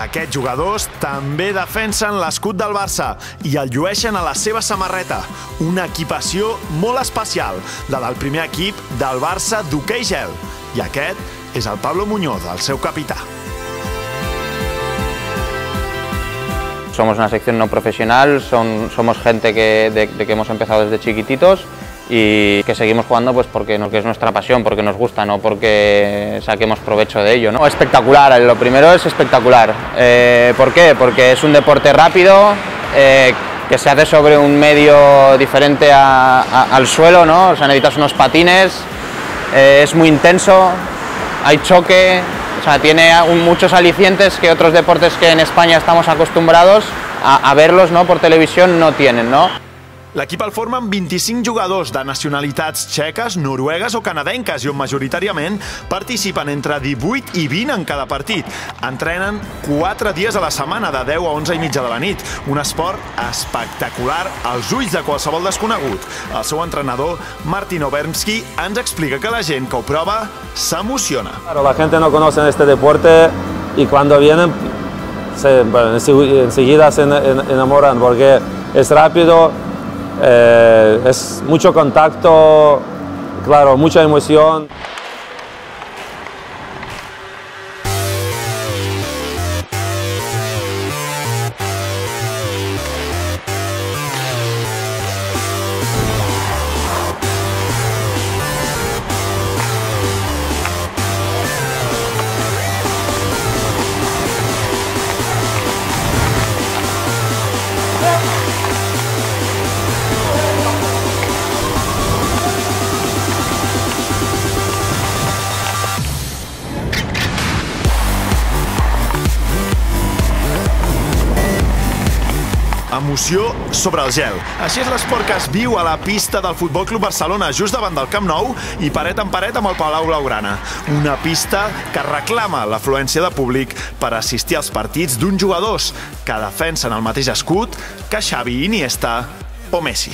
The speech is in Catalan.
Aquests jugadors també defensen l'escut del Barça i el llueixen a la seva samarreta, una equipació molt especial, la del primer equip del Barça d'hoquei gel. I aquest és el Pablo Muñoz, el seu capità. Somos una sección no profesional, somos gente que hemos empezado desde chiquititos y que seguimos jugando pues porque es nuestra pasión, porque nos gusta, no porque saquemos provecho de ello, ¿no? Espectacular, lo primero es espectacular. ¿Por qué? Porque es un deporte rápido, que se hace sobre un medio diferente al suelo, ¿no? O sea, necesitas unos patines, es muy intenso, hay choque, o sea, tiene muchos alicientes que otros deportes que en España estamos acostumbrados a verlos, ¿no? Por televisión no tienen, ¿no? L'equip el formen 25 jugadors de nacionalitats txeques, noruegues o canadenques i on majoritàriament participen entre 18 i 20 en cada partit. Entrenen 4 dies a la setmana, de 10 a 11:30 de la nit. Un esport espectacular als ulls de qualsevol desconegut. El seu entrenador, Martin Obermski, ens explica que la gent que ho prova s'emociona. La gente no conoce este deporte y cuando vienen enseguida se enamoran porque es rápido. Es mucho contacto, claro, mucha emoción. Emoció sobre el gel. Així és l'esport que es viu a la pista del Futbol Club Barcelona, just davant del Camp Nou i paret en paret amb el Palau Blaugrana. Una pista que reclama l'afluència de públic per assistir als partits d'uns jugadors que defensen el mateix escut que Xavi, Iniesta o Messi.